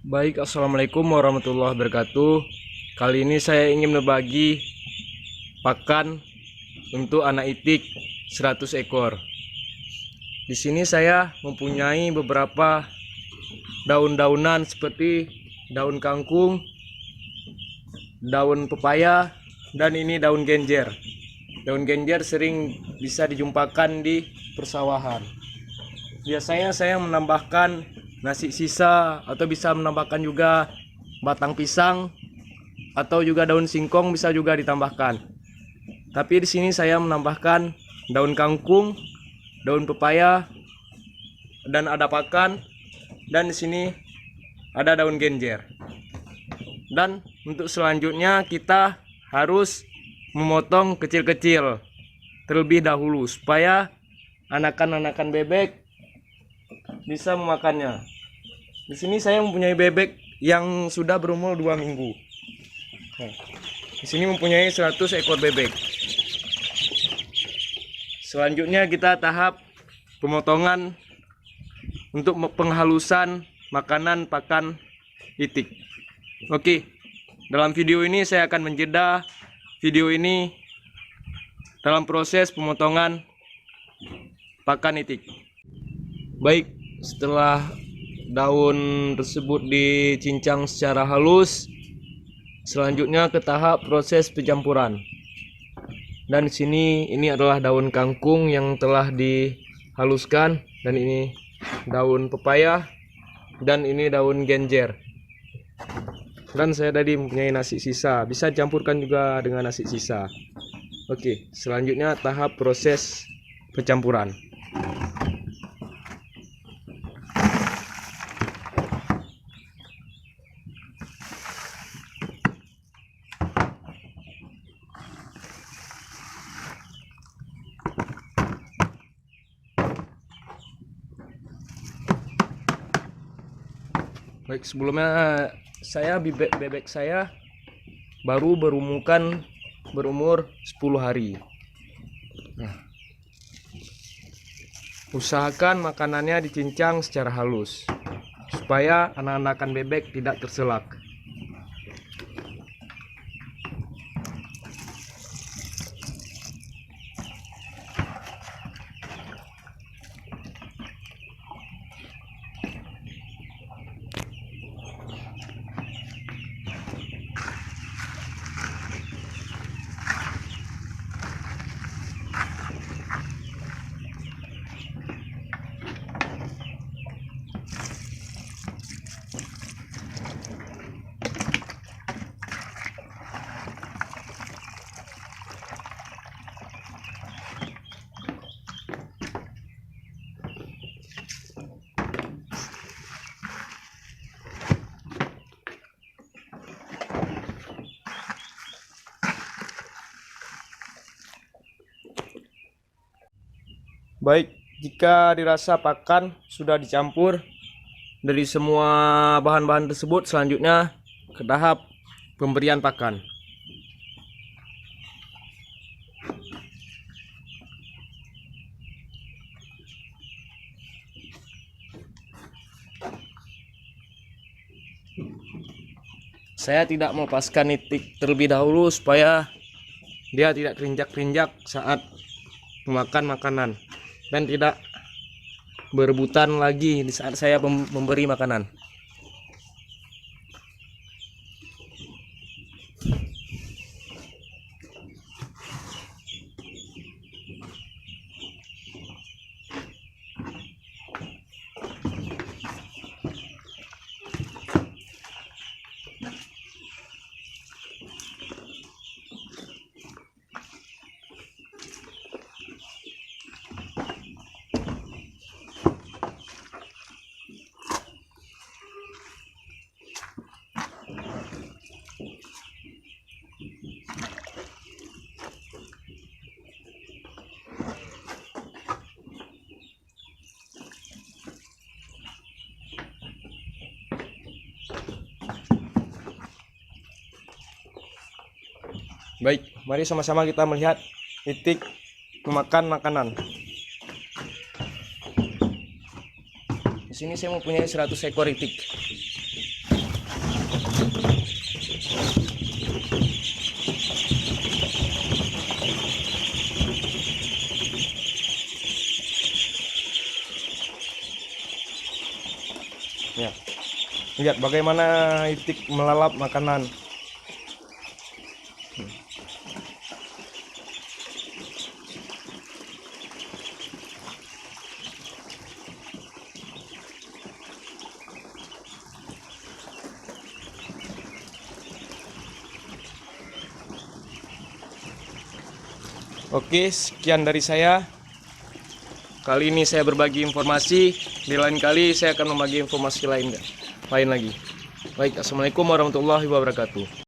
Baik, assalamualaikum warahmatullahi wabarakatuh. Kali ini saya ingin berbagi pakan untuk anak itik 100 ekor. Di sini saya mempunyai beberapa daun-daunan seperti daun kangkung, daun pepaya, dan ini daun genjer. Daun genjer sering bisa dijumpakan di persawahan. Biasanya saya menambahkan nasi sisa atau bisa menambahkan juga batang pisang atau juga daun singkong bisa juga ditambahkan. Tapi di sini saya menambahkan daun kangkung, daun pepaya, dan ada pakan, dan di sini ada daun genjer. Dan untuk selanjutnya kita harus memotong kecil-kecil terlebih dahulu supaya anakan-anakan bebek bisa memakannya. Di sini saya mempunyai bebek yang sudah berumur 2 minggu. Nah, di sini mempunyai 100 ekor bebek. Selanjutnya kita tahap pemotongan untuk penghalusan makanan pakan itik. Oke, dalam video ini saya akan menjeda video ini dalam proses pemotongan pakan itik. Baik, setelah daun tersebut dicincang secara halus, selanjutnya ke tahap proses pencampuran. Dan di sini ini adalah daun kangkung yang telah dihaluskan, dan ini daun pepaya, dan ini daun genjer. Dan saya tadi mempunyai nasi sisa, bisa dicampurkan juga dengan nasi sisa. Oke, selanjutnya tahap proses pencampuran. Baik, sebelumnya bebek saya baru berumur 10 hari. Nah, usahakan makanannya dicincang secara halus supaya anak-anakan bebek tidak terselak. Baik, jika dirasa pakan sudah dicampur dari semua bahan-bahan tersebut, selanjutnya ke tahap pemberian pakan. Saya tidak melepaskan itik terlebih dahulu supaya dia tidak terinjak-terinjak saat memakan makanan dan tidak berebutan lagi di saat saya memberi makanan. Baik, mari sama-sama kita melihat itik memakan makanan. Di sini saya mempunyai 100 ekor itik. Ya. Lihat bagaimana itik melalap makanan. Oke, sekian dari saya. Kali ini saya berbagi informasi. Di lain kali saya akan membagi informasi lain lagi. Baik, assalamualaikum warahmatullahi wabarakatuh.